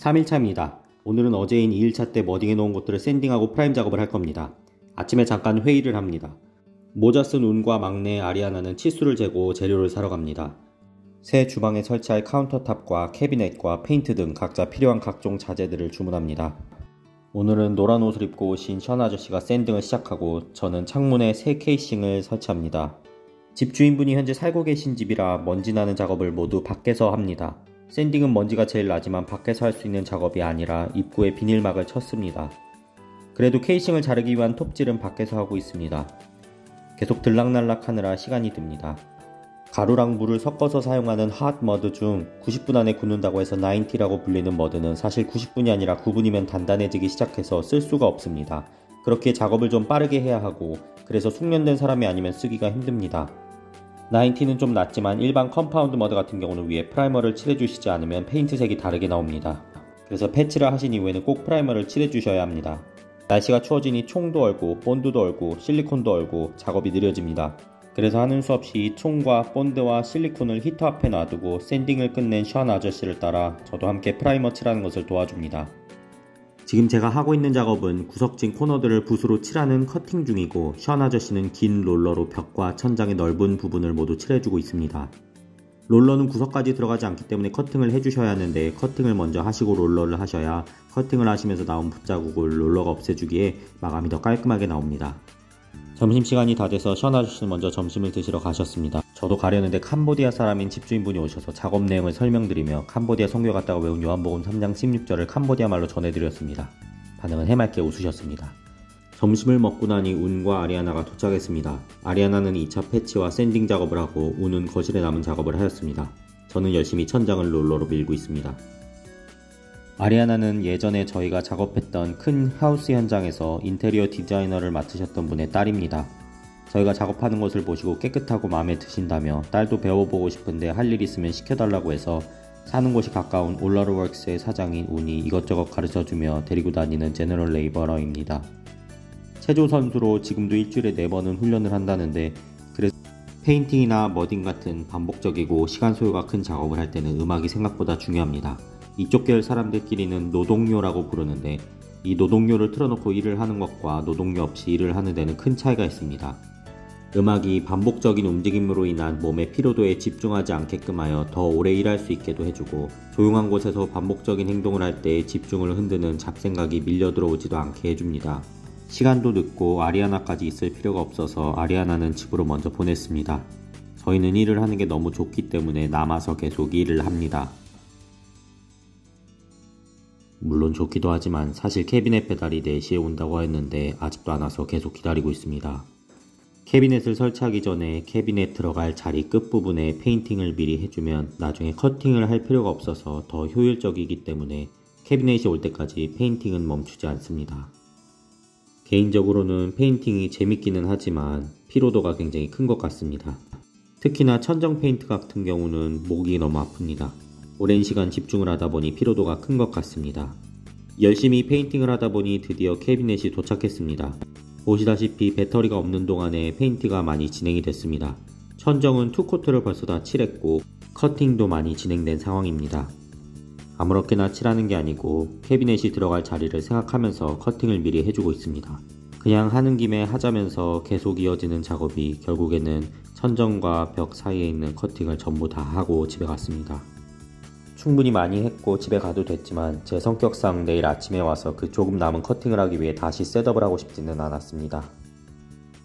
3일차입니다. 오늘은 어제인 2일차 때 머딩해 놓은 것들을 샌딩하고 프라임 작업을 할 겁니다. 아침에 잠깐 회의를 합니다. 모자 쓴 운과 막내 아리아나는 치수를 재고 재료를 사러 갑니다. 새 주방에 설치할 카운터탑과 캐비넷과 페인트 등 각자 필요한 각종 자재들을 주문합니다. 오늘은 노란 옷을 입고 오신 션 아저씨가 샌딩을 시작하고 저는 창문에 새 케이싱을 설치합니다. 집주인분이 현재 살고 계신 집이라 먼지 나는 작업을 모두 밖에서 합니다. 샌딩은 먼지가 제일 나지만 밖에서 할 수 있는 작업이 아니라 입구에 비닐막을 쳤습니다. 그래도 케이싱을 자르기 위한 톱질은 밖에서 하고 있습니다. 계속 들락날락 하느라 시간이 듭니다. 가루랑 물을 섞어서 사용하는 핫 머드 중 90분 안에 굳는다고 해서 90라고 불리는 머드는 사실 90분이 아니라 9분이면 단단해지기 시작해서 쓸 수가 없습니다. 그렇게 작업을 좀 빠르게 해야 하고 그래서 숙련된 사람이 아니면 쓰기가 힘듭니다. 90는 좀 낫지만 일반 컴파운드 머드 같은 경우는 위에 프라이머를 칠해주시지 않으면 페인트색이 다르게 나옵니다. 그래서 패치를 하신 이후에는 꼭 프라이머를 칠해주셔야 합니다. 날씨가 추워지니 총도 얼고 본드도 얼고 실리콘도 얼고 작업이 느려집니다. 그래서 하는 수 없이 총과 본드와 실리콘을 히터 앞에 놔두고 샌딩을 끝낸 션 아저씨를 따라 저도 함께 프라이머 칠하는 것을 도와줍니다. 지금 제가 하고 있는 작업은 구석진 코너들을 붓으로 칠하는 커팅 중이고 션 아저씨는 긴 롤러로 벽과 천장의 넓은 부분을 모두 칠해주고 있습니다. 롤러는 구석까지 들어가지 않기 때문에 커팅을 해주셔야 하는데 커팅을 먼저 하시고 롤러를 하셔야 커팅을 하시면서 나온 붓자국을 롤러가 없애주기에 마감이 더 깔끔하게 나옵니다. 점심시간이 다 돼서 션 아저씨는 먼저 점심을 드시러 가셨습니다. 저도 가려는데 캄보디아 사람인 집주인분이 오셔서 작업 내용을 설명드리며 캄보디아 선교 갔다가 외운 요한복음 3장 16절을 캄보디아 말로 전해드렸습니다. 반응은 해맑게 웃으셨습니다. 점심을 먹고 나니 운과 아리아나가 도착했습니다. 아리아나는 2차 패치와 샌딩 작업을 하고 운은 거실에 남은 작업을 하였습니다. 저는 열심히 천장을 롤러로 밀고 있습니다. 아리아나는 예전에 저희가 작업했던 큰 하우스 현장에서 인테리어 디자이너를 맡으셨던 분의 딸입니다. 저희가 작업하는 것을 보시고 깨끗하고 마음에 드신다며 딸도 배워보고 싶은데 할 일 있으면 시켜달라고 해서 사는 곳이 가까운 올라르웍스의 사장인 운이 이것저것 가르쳐주며 데리고 다니는 제너럴 레이버러입니다. 체조 선수로 지금도 일주일에 4번은 훈련을 한다는데 그래서 페인팅이나 머딩 같은 반복적이고 시간 소요가 큰 작업을 할 때는 음악이 생각보다 중요합니다. 이쪽 계열 사람들끼리는 노동요라고 부르는데 이 노동요를 틀어놓고 일을 하는 것과 노동요 없이 일을 하는 데는 큰 차이가 있습니다. 음악이 반복적인 움직임으로 인한 몸의 피로도에 집중하지 않게끔 하여 더 오래 일할 수 있게도 해주고 조용한 곳에서 반복적인 행동을 할 때 집중을 흔드는 잡생각이 밀려 들어오지도 않게 해줍니다. 시간도 늦고 아리아나까지 있을 필요가 없어서 아리아나는 집으로 먼저 보냈습니다. 저희는 일을 하는 게 너무 좋기 때문에 남아서 계속 일을 합니다. 물론 좋기도 하지만 사실 캐비넷 배달이 4시에 온다고 했는데 아직도 안 와서 계속 기다리고 있습니다. 캐비넷을 설치하기 전에 캐비넷 들어갈 자리 끝부분에 페인팅을 미리 해주면 나중에 커팅을 할 필요가 없어서 더 효율적이기 때문에 캐비넷이 올 때까지 페인팅은 멈추지 않습니다. 개인적으로는 페인팅이 재밌기는 하지만 피로도가 굉장히 큰 것 같습니다. 특히나 천정 페인트 같은 경우는 목이 너무 아픕니다. 오랜 시간 집중을 하다 보니 피로도가 큰 것 같습니다. 열심히 페인팅을 하다 보니 드디어 캐비넷이 도착했습니다. 보시다시피 배터리가 없는 동안에 페인트가 많이 진행이 됐습니다. 천정은 투코트를 벌써 다 칠했고 커팅도 많이 진행된 상황입니다. 아무렇게나 칠하는 게 아니고 캐비넷이 들어갈 자리를 생각하면서 커팅을 미리 해주고 있습니다. 그냥 하는 김에 하자면서 계속 이어지는 작업이 결국에는 천정과 벽 사이에 있는 커팅을 전부 다 하고 집에 갔습니다. 충분히 많이 했고 집에 가도 됐지만 제 성격상 내일 아침에 와서 그 조금 남은 커팅을 하기 위해 다시 셋업을 하고 싶지는 않았습니다.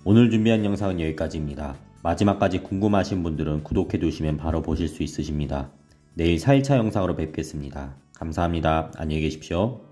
오늘 준비한 영상은 여기까지입니다. 마지막까지 궁금하신 분들은 구독해 두시면 바로 보실 수 있으십니다. 내일 4일차 영상으로 뵙겠습니다. 감사합니다. 안녕히 계십시오.